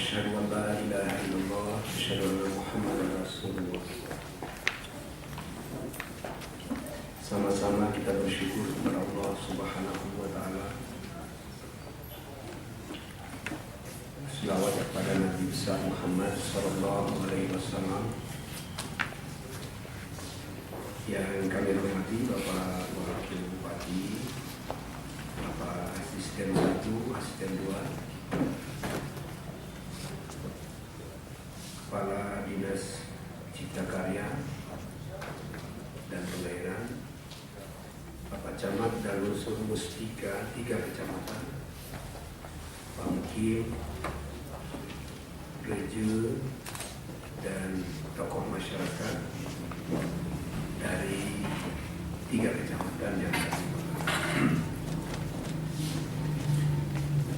Asyhadu an la ilaha illallah, asyhadu anna Muhammadar Rasulullah. Sama-sama kita bersyukur kepada Allah Subhanahu wa taala. Selawat kepada Nabi besar Muhammad sallallahu alaihi wasallam. Yang kami hormati Bapak Wakil Bupati, Bapak Asisten 1, Asisten 2, Kepala Dinas Cipta Karya dan Pengairan, Bapak Camat dan Unsur Mustika 3 kecamatan, Pak Mukim, Gereja, dan tokoh masyarakat dari 3 kecamatan yang kami kenal.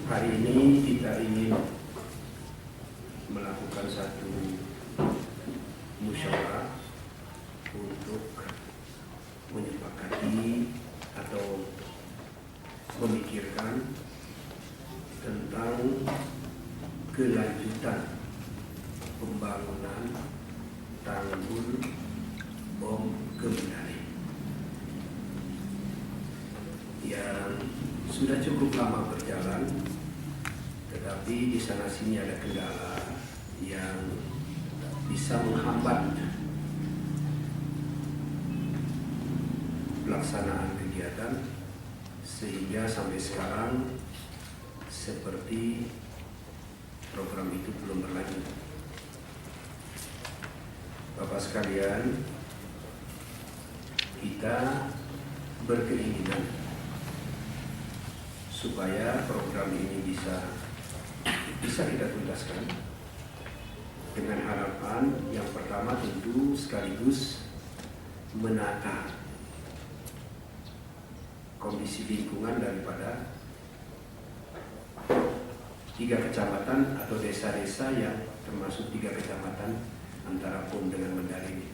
Hari ini kita ingin melakukan satu musyawarah untuk menyepakati atau memikirkan tentang kelanjutan pembangunan tanggul bom Kendari yang sudah cukup lama berjalan, tetapi di sana sini ada kendala yang bisa menghambat pelaksanaan kegiatan, sehingga sampai sekarang seperti program itu belum berlanjut. Bapak sekalian, kita berkeinginan supaya program ini bisa kita tuntaskan dengan harapan yang pertama tentu sekaligus menata kondisi lingkungan daripada 3 kecamatan atau desa-desa yang termasuk 3 kecamatan antara Pum dengan Mendari ini.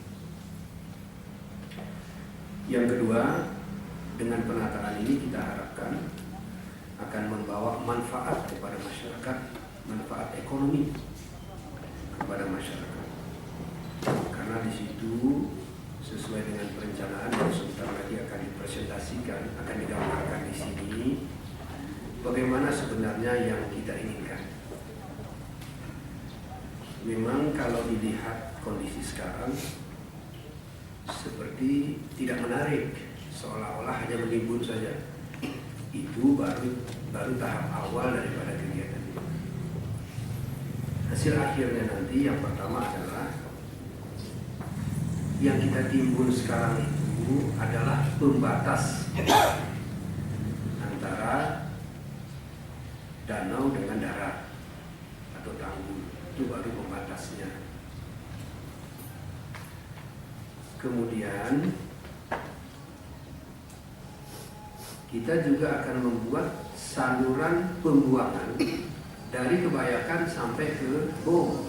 Yang kedua, dengan penataan ini kita harapkan akan membawa manfaat kepada masyarakat, manfaat ekonomi kepada masyarakat. Karena di situ sesuai dengan perencanaan yang sebentar lagi akan dipresentasikan, akan digambarkan di sini, bagaimana sebenarnya yang kita inginkan. Memang kalau dilihat kondisi sekarang seperti tidak menarik, seolah-olah hanya menimbun saja. Itu baru tahap awal daripada kegiatan ini. Hasil akhirnya nanti yang pertama adalah yang kita timbun sekarang itu adalah pembatas antara danau dengan darat atau tanggul. Itu baru pembatasnya. Kemudian kita juga akan membuat saluran pembuangan dari Kebayakan sampai ke Bom,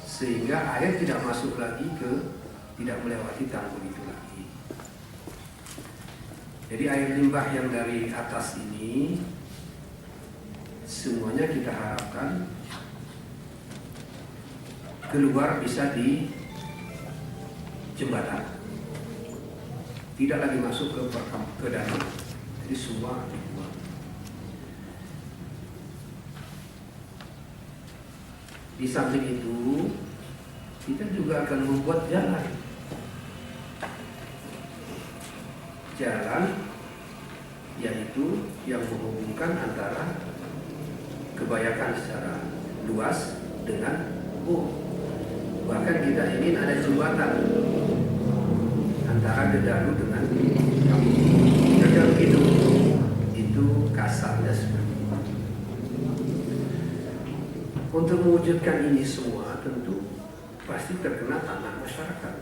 sehingga air tidak masuk lagi tidak melewati tanggul itu lagi. Jadi air limbah yang dari atas ini semuanya kita harapkan keluar bisa di jembatan, tidak lagi masuk ke danau. Jadi semua dibuang. Di samping itu kita juga akan membuat jalan yaitu yang menghubungkan antara Kebayakan secara luas dengan bahkan kita ingin ada jembatan antara Gedalu dengan Kampung. Kira-kira begitu. Itu kasarnya seperti itu. Untuk mewujudkan ini semua tentu pasti terkena tangan masyarakat.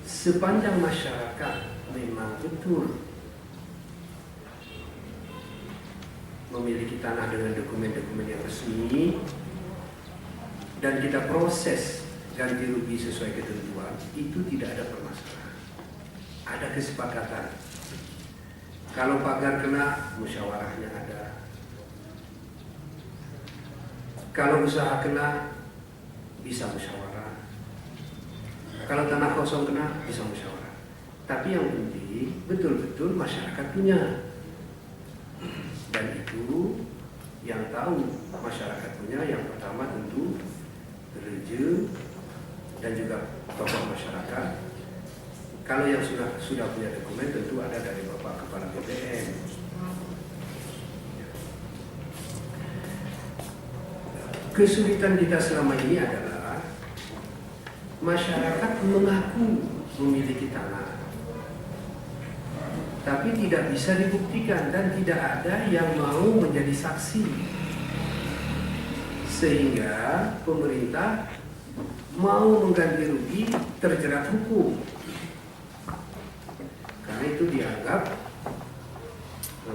Sepanjang masyarakat memang betul memiliki tanah dengan dokumen-dokumen yang resmi dan kita proses ganti rugi sesuai ketentuan, itu tidak ada permasalahan. Ada kesepakatan. Kalau pagar kena, musyawarahnya ada. Kalau usaha kena, bisa musyawarah. Kalau tanah kosong kena, bisa musyawarah. Tapi yang penting betul-betul masyarakat punya. Dan itu yang tahu masyarakat punya yang pertama tentu gereja dan juga tokoh masyarakat. Kalau yang sudah punya dokumen tentu ada dari Bapak Kepala BPN. Kesulitan kita selama ini adalah masyarakat mengaku memiliki tanah, tapi tidak bisa dibuktikan dan tidak ada yang mau menjadi saksi, sehingga pemerintah mau mengganti rugi terjerat hukum. Karena itu dianggap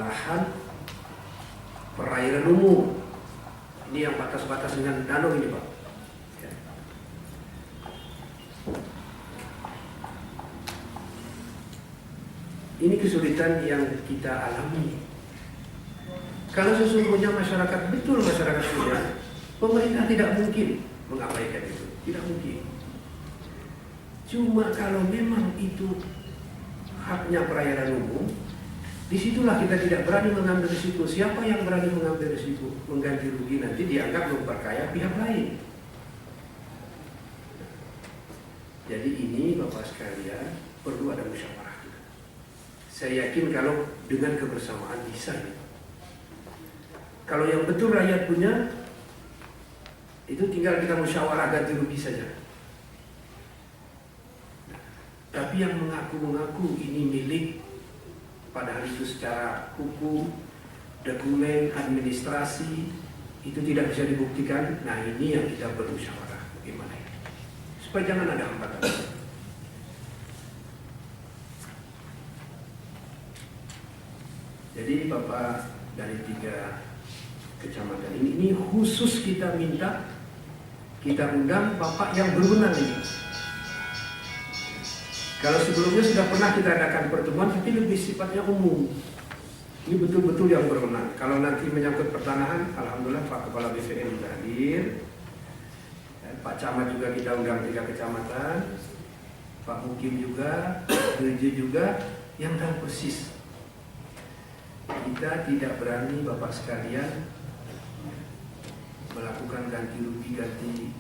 lahan perairan umum. Ini yang batas-batas dengan danau ini, Pak. Ya. Ini kesulitan yang kita alami. Kalau sesungguhnya masyarakat betul masyarakat punya, pemerintah tidak mungkin mengabaikan itu, tidak mungkin. Cuma kalau memang itu haknya perairan umum, disitulah kita tidak berani mengambil risiko. Siapa yang berani mengambil risiko mengganti rugi nanti dianggap memperkaya pihak lain. Jadi ini Bapak sekalian perlu ada musyawarah. Saya yakin kalau dengan kebersamaan bisa ini. Kalau yang betul rakyat punya, itu tinggal kita musyawarah ganti rugi saja. Tapi yang mengaku-mengaku ini milik, padahal itu secara hukum, dokumen, administrasi itu tidak bisa dibuktikan. Nah ini yang kita bermusyawarah bagaimana ini, supaya jangan ada hambatan. Jadi Bapak dari 3 kecamatan ini khusus kita minta, kita undang Bapak yang berwenang ini. Kalau sebelumnya sudah pernah kita adakan pertemuan, tapi lebih sifatnya umum. Ini betul-betul yang berwenang. Kalau nanti menyangkut pertanahan, alhamdulillah Pak Kepala BPN sudah hadir. Dan Pak Camat juga kita undang 3 kecamatan. Pak Mukim juga, gereja juga, yang tahu persis. Kita tidak berani Bapak sekalian melakukan ganti rugi, ganti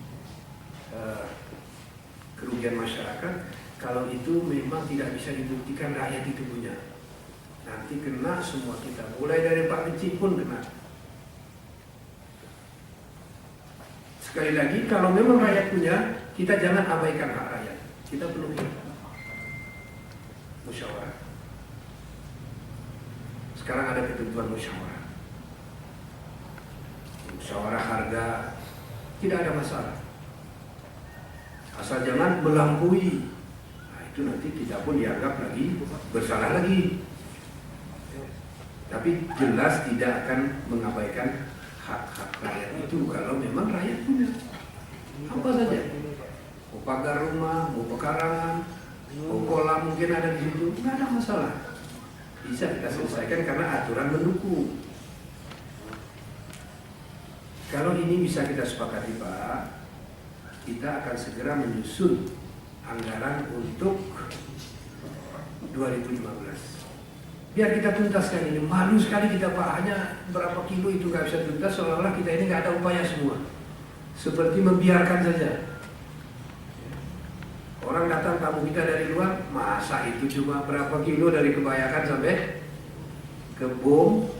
kerugian masyarakat. Kalau itu memang tidak bisa dibuktikan rakyat itu punya, nanti kena semua kita. Mulai dari Pak Kecil pun kena. Sekali lagi, kalau memang rakyat punya, kita jangan abaikan hak rakyat. Kita penuhi musyawarah. Sekarang ada ketentuan musyawarah. Musyawarah harga tidak ada masalah. Asal jangan melampaui. Itu nanti kita pun dianggap lagi bersalah lagi. Tapi jelas tidak akan mengabaikan hak-hak rakyat itu kalau memang rakyat punya. Apa saja, mau pagar rumah, mau pekarangan, mau kolam mungkin ada di situ, nggak ada masalah. Bisa kita selesaikan karena aturan mendukung. Kalau ini bisa kita sepakati Pak, kita akan segera menyusun anggaran untuk 2015. Biar kita tuntaskan ini. Malu sekali kita Pak, hanya berapa kilo itu nggak bisa tuntas, seolah-olah kita ini nggak ada upaya semua. Seperti membiarkan saja. Orang datang tamu kita dari luar, masa itu cuma berapa kilo dari Kebayakan sampai ke Bom,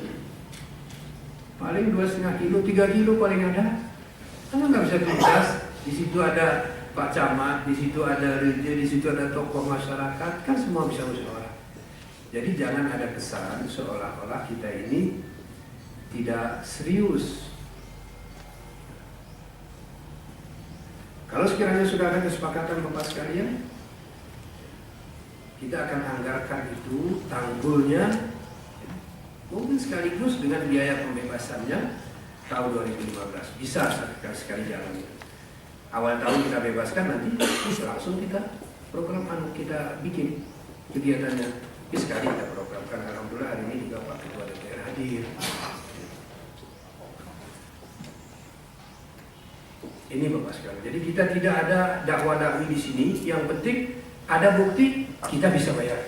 paling 2,5 kilo, 3 kilo paling ada. Karena nggak bisa tuntas. Di situ ada Pak Camat, di situ ada gereja, di situ ada tokoh masyarakat, kan semua bisa musyawarah. Jadi jangan ada kesan seolah-olah kita ini tidak serius. Kalau sekiranya sudah ada kesepakatan Bapak sekalian, kita akan anggarkan itu tanggulnya, mungkin sekaligus dengan biaya pembebasannya tahun 2015. Bisa sekali jalan. Awal tahun kita bebaskan, nanti langsung kita program kita bikin kegiatannya. Sekali kita programkan. Alhamdulillah hari ini juga Pak Ketua DPR hadir. Ini Bapak sekalian. Jadi kita tidak ada dakwah-dakwi di sini. Yang penting ada bukti, kita bisa bayar.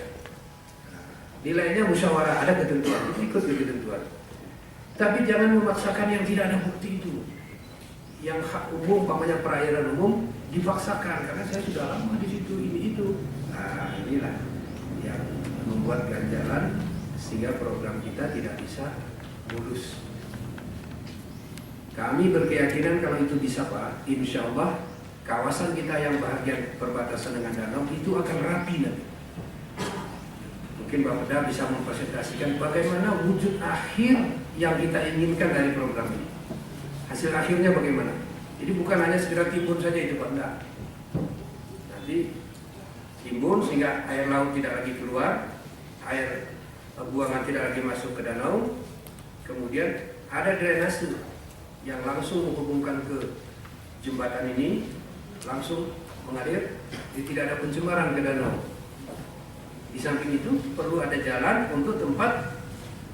Nilainya musyawarah, ada ketentuan, ikut ke ketentuan. Tapi jangan memaksakan yang tidak ada bukti itu. Yang hak umum, umpamanya perairan umum, dipaksakan karena saya sudah lama di situ, ini itu. Nah, inilah yang membuat ganjalan sehingga program kita tidak bisa mulus. Kami berkeyakinan kalau itu bisa Pak, insya Allah kawasan kita yang bahagian perbatasan dengan danau itu akan rapi nanti. Mungkin Bapeda bisa mempresentasikan bagaimana wujud akhir yang kita inginkan dari program ini. Hasil akhirnya bagaimana? Jadi bukan hanya sekedar timbun saja itu Pak, enggak. Nanti timbun sehingga air laut tidak lagi keluar, air buangan tidak lagi masuk ke danau, kemudian ada drainase yang langsung menghubungkan ke jembatan ini, langsung mengalir, jadi tidak ada pencemaran ke danau. Di samping itu perlu ada jalan untuk tempat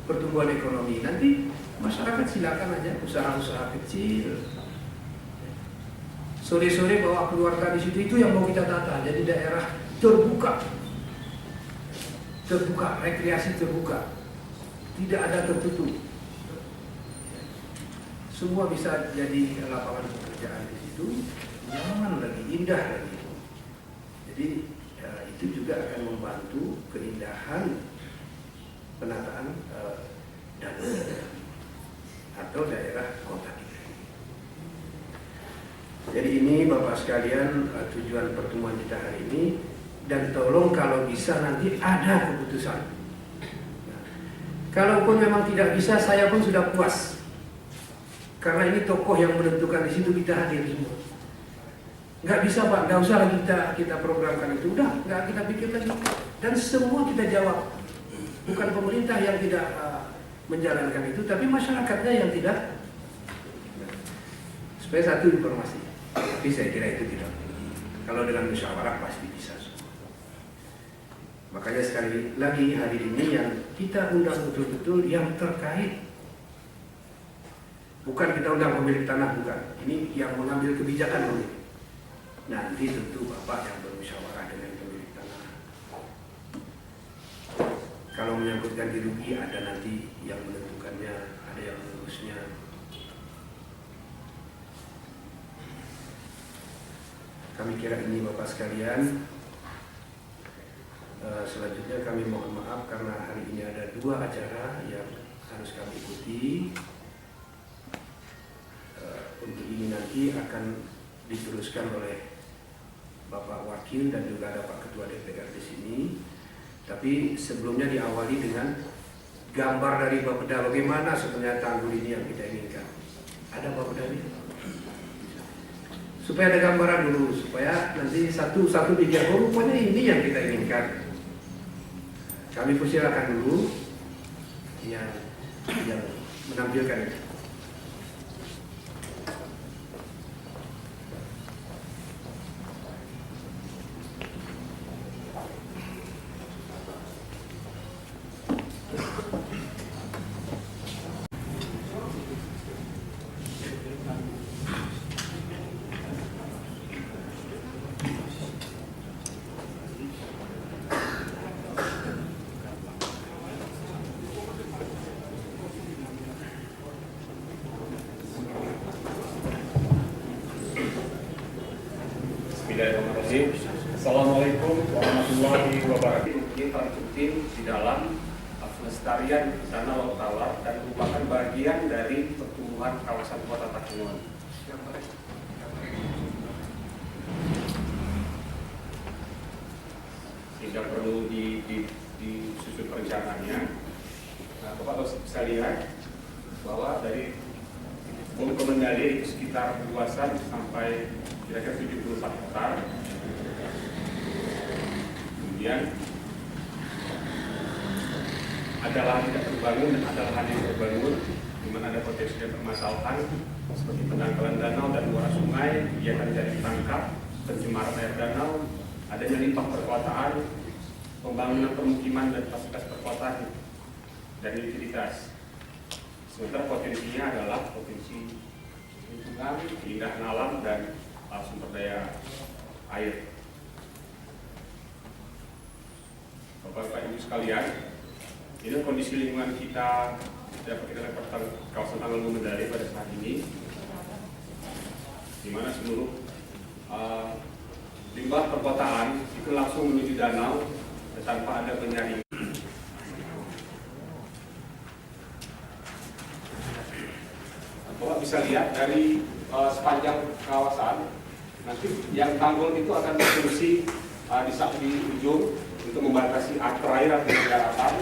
pertumbuhan ekonomi. Nanti masyarakat silakan aja usaha-usaha kecil. Sore-sore bawa keluarga di situ, itu yang mau kita tata. Jadi daerah terbuka, rekreasi terbuka, tidak ada tertutup. Semua bisa jadi lapangan pekerjaan di situ, nyaman lagi, indah lagi. Jadi itu juga akan membantu keindahan penataan danau atau daerah kota kita. Jadi ini Bapak sekalian tujuan pertemuan kita hari ini, dan tolong kalau bisa nanti ada keputusan. Nah, kalaupun memang tidak bisa, saya pun sudah puas. Karena ini tokoh yang menentukan di situ, kita hadir semua. Nggak bisa Pak, nggak usah lagi kita programkan itu, udah nggak kita pikir lagi. Dan semua kita jawab. Bukan pemerintah yang tidak menjalankan itu, tapi masyarakatnya yang tidak. Supaya satu informasi, tapi saya kira itu tidak. Kalau dengan musyawarah pasti bisa. Makanya sekali lagi hari ini yang kita undang betul-betul yang terkait. Bukan kita undang pemilik tanah, bukan. Ini yang mengambil kebijakan pemilik. Nanti tentu Bapak yang bermusyawarah dengan pemilik tanah. Kalau menyangkut ganti rugi, ada nanti yang menentukannya, ada yang mengurusnya. Kami kira ini Bapak sekalian. Selanjutnya kami mohon maaf karena hari ini ada 2 acara yang harus kami ikuti. Untuk ini nanti akan diteruskan oleh Bapak Wakil dan juga ada Pak Ketua DPR di sini. Tapi sebelumnya diawali dengan gambar dari Bapeda bagaimana sebenarnya tanggul ini yang kita inginkan. Ada Bapedanya? Supaya ada gambaran dulu, supaya nanti satu pikir, oh rupanya ini yang kita inginkan. Kami persilakan dulu yang menampilkan itu. Bismillahirrahmanirrahim. Assalamualaikum warahmatullahi wabarakatuh. Ini terjun di dalam pelestarian danau laut tawar dan merupakan bagian dari pertumbuhan kawasan kota Takengon. Sehingga perlu disusun rencananya. Nah, Bapak bisa lihat bahwa dari Pulau Kemendali sekitar luasan sampai kira-kira 74 hektar. Kemudian ada lahan tidak terbangun dan ada lahan yang terbangun, di mana ada potensi dan permasalahan seperti pendangkalan danau dan muara sungai, kegiatan jaring tangkap, pencemaran air danau, adanya limpah perkotaan, pembangunan permukiman dan fasilitas perkotaan dan utilitas. Sementara potensinya adalah potensi lingkungan, keindahan alam, dan sumber daya air. Bapak Ibu sekalian, ini kondisi lingkungan kita dapat kita lihat kawasan Tanggal Medali pada saat ini, di mana seluruh limbah perkotaan itu langsung menuju danau tanpa ada penyaringan. Bapak bisa lihat dari sepanjang kawasan, nanti yang tanggul itu akan berfungsi di ujung untuk membatasi air atau daratan.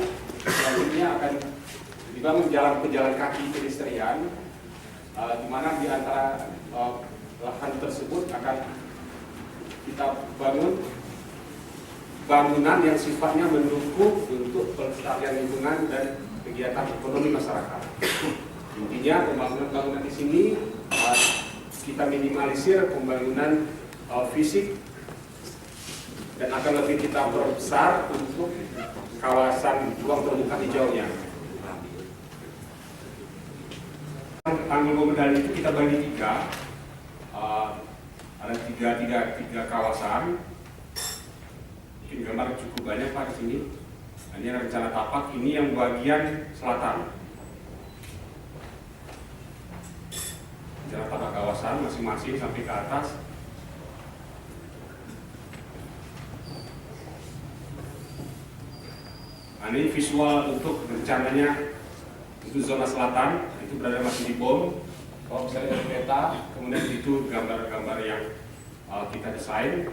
Selanjutnya akan dibangun jalan pejalan kaki pedestrian, di mana di antara lahan tersebut akan kita bangun bangunan yang sifatnya mendukung untuk pelestarian lingkungan dan kegiatan ekonomi masyarakat. Intinya pembangunan di sini kita minimalisir pembangunan fisik dan akan lebih kita perbesar untuk kawasan ruang terbuka hijaunya. Tanggul Medali itu kita bagi tiga, ada tiga kawasan. Mungkin gambar cukup banyak Pak di sini. Ini rencana tapak, ini yang bagian selatan. Rencana tapak kawasan masing-masing sampai ke atas. Ini visual untuk rencananya untuk zona selatan, itu berada masih di BOM. Kalau misalnya dari peta, kemudian itu gambar-gambar yang kita desain.